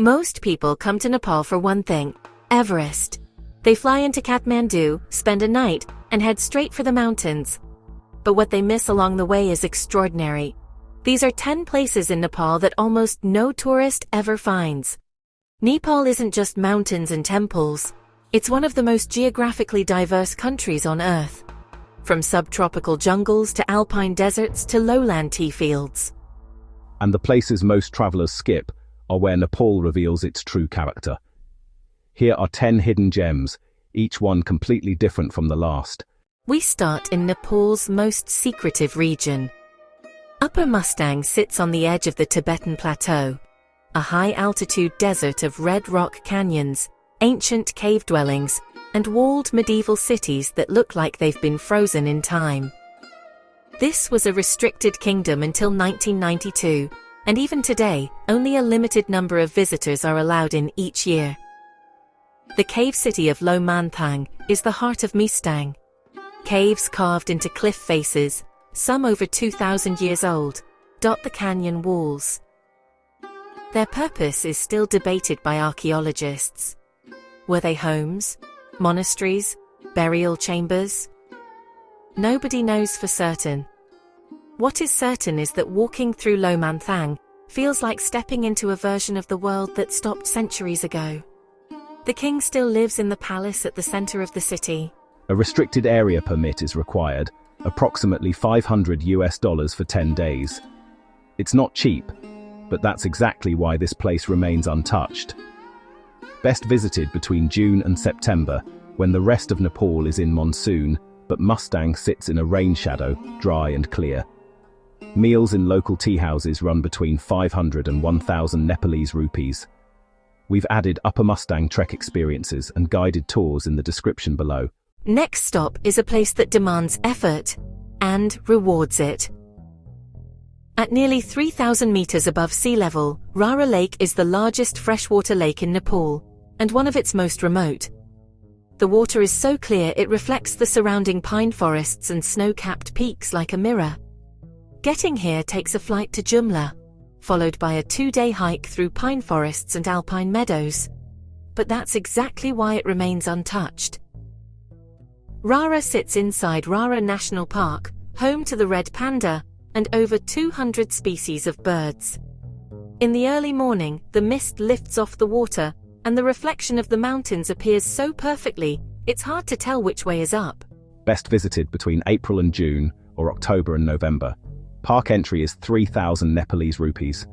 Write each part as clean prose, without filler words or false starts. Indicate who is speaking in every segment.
Speaker 1: Most people come to Nepal for one thing: Everest. They fly into Kathmandu, spend a night, and head straight for the mountains. But what they miss along the way is extraordinary. These are 10 places in Nepal that almost no tourist ever finds. Nepal isn't just mountains and temples. It's one of the most geographically diverse countries on Earth. From subtropical jungles to alpine deserts to lowland tea fields.
Speaker 2: And the places most travelers skip are where Nepal reveals its true character. Here are 10 hidden gems, each one completely different from the last.
Speaker 1: We start in Nepal's most secretive region. Upper Mustang sits on the edge of the Tibetan Plateau, a high-altitude desert of red rock canyons, ancient cave dwellings, and walled medieval cities that look like they've been frozen in time. This was a restricted kingdom until 1992, and even today, only a limited number of visitors are allowed in each year. The cave city of Lumbini is the heart of Mustang. Caves carved into cliff faces, some over 2,000 years old, dot the canyon walls. Their purpose is still debated by archaeologists. Were they homes, monasteries, burial chambers? Nobody knows for certain. What is certain is that walking through Lumbini feels like stepping into a version of the world that stopped centuries ago. The king still lives in the palace at the center of the city.
Speaker 2: A restricted area permit is required, approximately $500 for 10 days. It's not cheap, but that's exactly why this place remains untouched. Best visited between June and September, when the rest of Nepal is in monsoon, but Mustang sits in a rain shadow, dry and clear. Meals in local tea houses run between 500 and 1,000 Nepalese rupees. We've added Upper Mustang trek experiences and guided tours in the description below.
Speaker 1: Next stop is a place that demands effort and rewards it. At nearly 3,000 meters above sea level, Rara Lake is the largest freshwater lake in Nepal, and one of its most remote. The water is so clear it reflects the surrounding pine forests and snow-capped peaks like a mirror. Getting here takes a flight to Jumla, followed by a 2-day hike through pine forests and alpine meadows. But that's exactly why it remains untouched. Rara sits inside Rara National Park, home to the red panda, and over 200 species of birds. In the early morning, the mist lifts off the water, and the reflection of the mountains appears so perfectly, it's hard to tell which way is up.
Speaker 2: Best visited between April and June, or October and November. Park entry is 3,000 Nepalese rupees.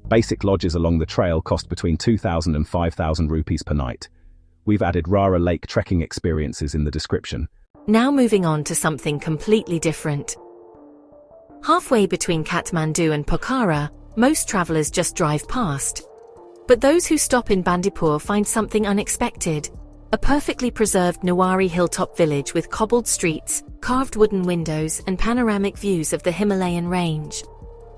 Speaker 2: Basic lodges along the trail cost between 2,000 and 5,000 rupees per night. We've added Rara Lake trekking experiences in the description.
Speaker 1: Now moving on to something completely different. Halfway between Kathmandu and Pokhara, most travelers just drive past. But those who stop in Bandipur find something unexpected. A perfectly preserved Newari hilltop village with cobbled streets, carved wooden windows, and panoramic views of the Himalayan range.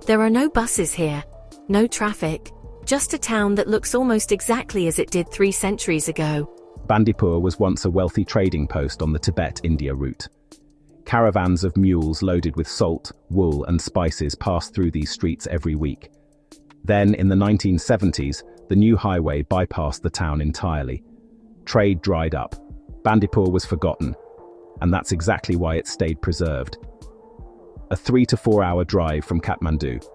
Speaker 1: There are no buses here, no traffic, just a town that looks almost exactly as it did 3 centuries ago.
Speaker 2: Bandipur was once a wealthy trading post on the Tibet-India route. Caravans of mules loaded with salt, wool, and spices passed through these streets every week. Then, in the 1970s, the new highway bypassed the town entirely. Trade dried up. Bandipur was forgotten, and that's exactly why it stayed preserved. A 3 to 4 hour drive from Kathmandu.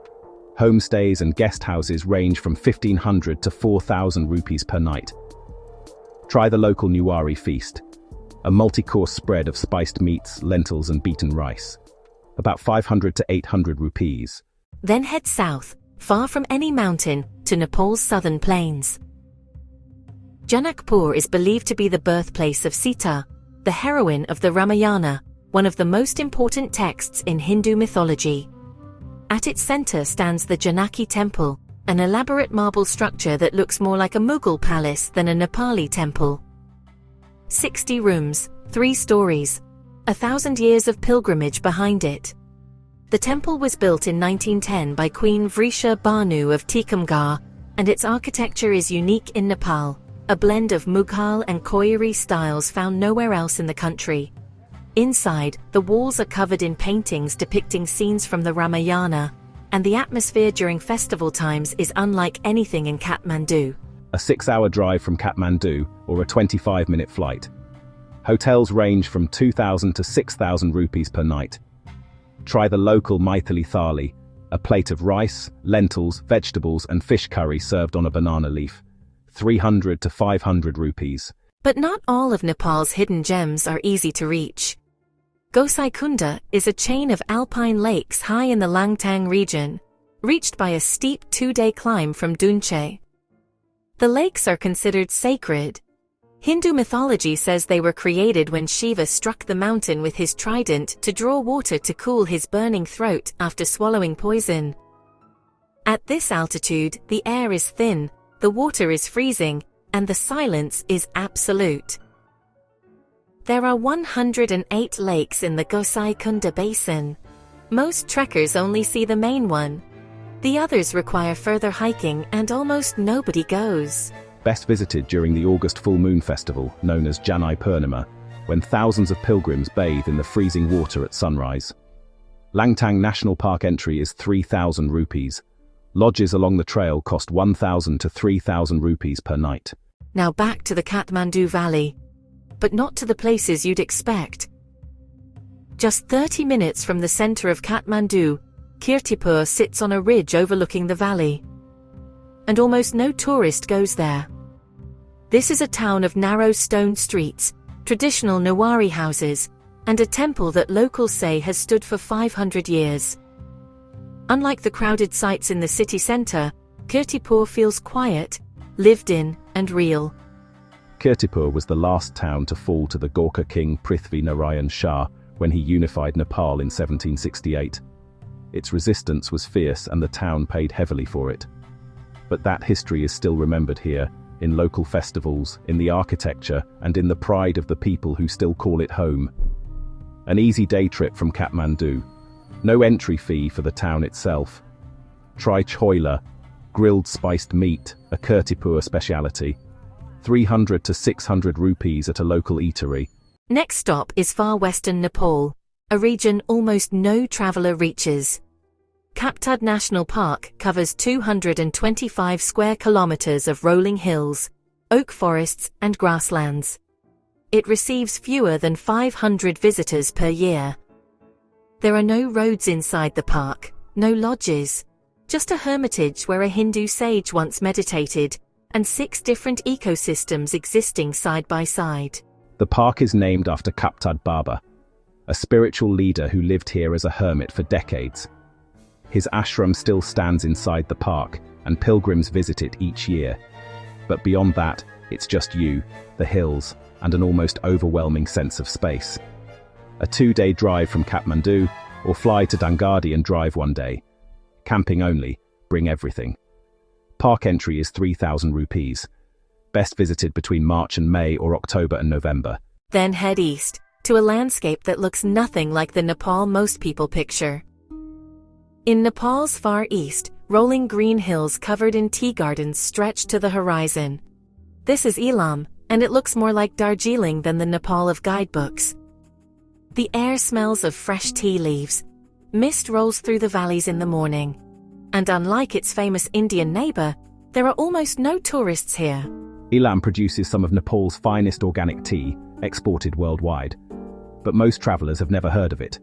Speaker 2: Homestays and guest houses range from 1,500 to 4,000 rupees per night. Try the local Newari feast, a multi-course spread of spiced meats, lentils, and beaten rice. About 500 to 800 rupees.
Speaker 1: Then head south, far from any mountain, to Nepal's southern plains. Janakpur is believed to be the birthplace of Sita, the heroine of the Ramayana, one of the most important texts in Hindu mythology. At its center stands the Janaki Temple, an elaborate marble structure that looks more like a Mughal palace than a Nepali temple. 60 rooms, 3 stories, 1,000 years of pilgrimage behind it. The temple was built in 1910 by Queen Vrisha Banu of Tikamgarh, and its architecture is unique in Nepal, a blend of Mughal and Koyari styles found nowhere else in the country. Inside, the walls are covered in paintings depicting scenes from the Ramayana, and the atmosphere during festival times is unlike anything in Kathmandu.
Speaker 2: a 6-hour drive from Kathmandu, or a 25-minute flight. Hotels range from 2,000 to 6,000 rupees per night. Try the local Maithili thali, a plate of rice, lentils, vegetables and fish curry served on a banana leaf. 300 to 500 rupees.
Speaker 1: But not all of Nepal's hidden gems are easy to reach. Gosaikunda is a chain of alpine lakes high in the Langtang region, reached by a steep 2-day climb from Dunche. The lakes are considered sacred. Hindu mythology says they were created when Shiva struck the mountain with his trident to draw water to cool his burning throat after swallowing poison. At this altitude, the air is thin, the water is freezing, and the silence is absolute. There are 108 lakes in the Gosaikunda basin. Most trekkers only see the main one. The others require further hiking and almost nobody goes.
Speaker 2: Best visited during the August full moon festival, known as Janai Purnima, when thousands of pilgrims bathe in the freezing water at sunrise. Langtang National Park entry is 3,000 rupees. Lodges along the trail cost 1,000 to 3,000 rupees per night.
Speaker 1: Now back to the Kathmandu Valley, but not to the places you'd expect. Just 30 minutes from the center of Kathmandu, Kirtipur sits on a ridge overlooking the valley. And almost no tourist goes there. This is a town of narrow stone streets, traditional Nawari houses, and a temple that locals say has stood for 500 years. Unlike the crowded sites in the city center, Kirtipur feels quiet, lived in, and real.
Speaker 2: Kirtipur was the last town to fall to the Gorkha king Prithvi Narayan Shah when he unified Nepal in 1768. Its resistance was fierce and the town paid heavily for it. But that history is still remembered here, in local festivals, in the architecture, and in the pride of the people who still call it home. An easy day trip from Kathmandu. No entry fee for the town itself. Try choila, grilled spiced meat, a Kirtipur speciality. 300 to 600 rupees at a local eatery.
Speaker 1: Next stop is far western Nepal, a region almost no traveler reaches. Khaptad National Park covers 225 square kilometers of rolling hills, oak forests and grasslands. It receives fewer than 500 visitors per year. There are no roads inside the park, no lodges, just a hermitage where a Hindu sage once meditated, and 6 different ecosystems existing side by side.
Speaker 2: The park is named after Khaptad Baba, a spiritual leader who lived here as a hermit for decades. His ashram still stands inside the park, and pilgrims visit it each year. But beyond that, it's just you, the hills, and an almost overwhelming sense of space. A 2-day drive from Kathmandu, or fly to Dangadi and drive 1 day. Camping only, bring everything. Park entry is 3,000 rupees. Best visited between March and May or October and November.
Speaker 1: Then head east, to a landscape that looks nothing like the Nepal most people picture. In Nepal's far east, rolling green hills covered in tea gardens stretch to the horizon. This is Ilam, and it looks more like Darjeeling than the Nepal of guidebooks. The air smells of fresh tea leaves. Mist rolls through the valleys in the morning. And unlike its famous Indian neighbor, there are almost no tourists here.
Speaker 2: Ilam produces some of Nepal's finest organic tea, exported worldwide. But most travelers have never heard of it.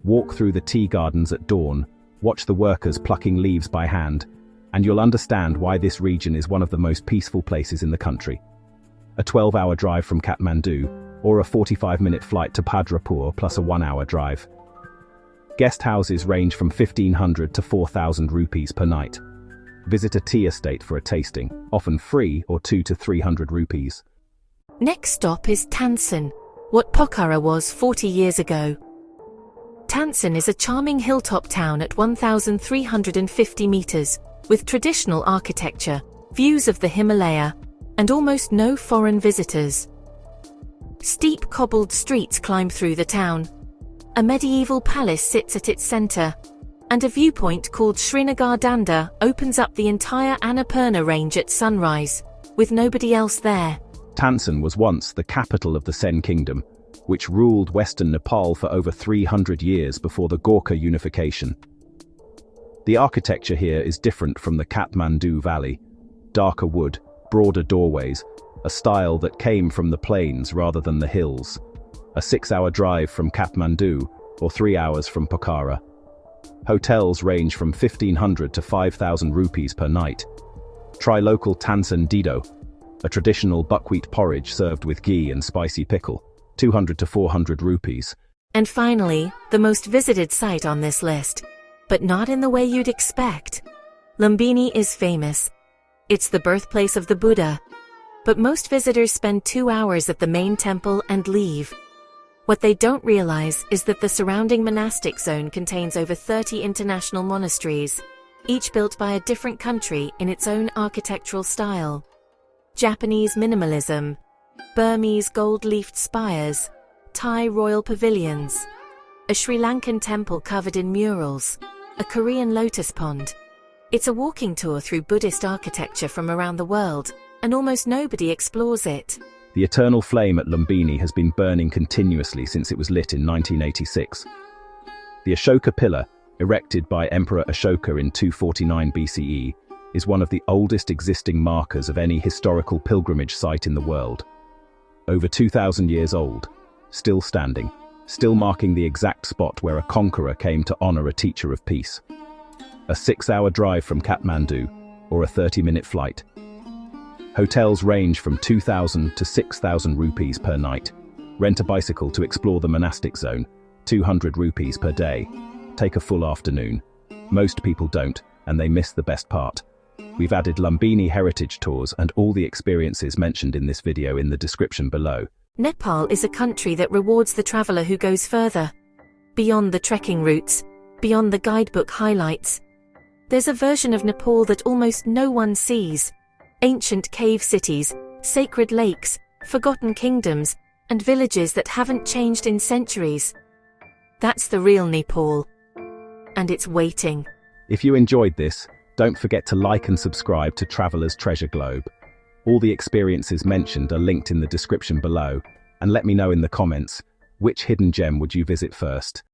Speaker 2: Walk through the tea gardens at dawn, watch the workers plucking leaves by hand, and you'll understand why this region is one of the most peaceful places in the country. A 12-hour drive from Kathmandu, or a 45-minute flight to Padrapur plus a 1-hour drive. Guest houses range from 1,500 to 4,000 rupees per night. Visit a tea estate for a tasting, often free or 200 to 300 rupees.
Speaker 1: Next stop is Tansen, what Pokhara was 40 years ago. Tansen is a charming hilltop town at 1,350 meters, with traditional architecture, views of the Himalaya, and almost no foreign visitors. Steep cobbled streets climb through the town. A medieval palace sits at its center, and a viewpoint called Srinagar Danda opens up the entire Annapurna range at sunrise, with nobody else there.
Speaker 2: Tansen was once the capital of the Sen kingdom, which ruled western Nepal for over 300 years before the Gorkha unification. The architecture here is different from the Kathmandu Valley. darker wood, broader doorways, a style that came from the plains rather than the hills. A 6-hour drive from Kathmandu, or 3 hours from Pokhara. Hotels range from 1,500 to 5,000 rupees per night. Try local Tansen Dido, a traditional buckwheat porridge served with ghee and spicy pickle, 200 to 400 rupees.
Speaker 1: And finally, the most visited site on this list, but not in the way you'd expect. Lumbini is famous. It's the birthplace of the Buddha. But most visitors spend 2 hours at the main temple and leave. What they don't realize is that the surrounding monastic zone contains over 30 international monasteries, each built by a different country in its own architectural style. Japanese minimalism, Burmese gold-leafed spires, Thai royal pavilions, a Sri Lankan temple covered in murals, a Korean lotus pond. It's a walking tour through Buddhist architecture from around the world, and almost nobody explores it.
Speaker 2: The eternal flame at Lumbini has been burning continuously since it was lit in 1986. The Ashoka Pillar, erected by Emperor Ashoka in 249 BCE, is one of the oldest existing markers of any historical pilgrimage site in the world. Over 2,000 years old, still standing, still marking the exact spot where a conqueror came to honor a teacher of peace. A 6-hour drive from Kathmandu, or a 30-minute flight. Hotels range from 2,000 to 6,000 rupees per night. Rent a bicycle to explore the monastic zone, 200 rupees per day. Take a full afternoon. Most people don't, and they miss the best part. We've added Lumbini heritage tours and all the experiences mentioned in this video in the description below.
Speaker 1: Nepal is a country that rewards the traveler who goes further. Beyond the trekking routes, beyond the guidebook highlights. There's a version of Nepal that almost no one sees. Ancient cave cities, sacred lakes, forgotten kingdoms, and villages that haven't changed in centuries. That's the real Nepal. And it's waiting.
Speaker 2: If you enjoyed this, don't forget to like and subscribe to Traveler's Treasure Globe. All the experiences mentioned are linked in the description below, and let me know in the comments, which hidden gem would you visit first?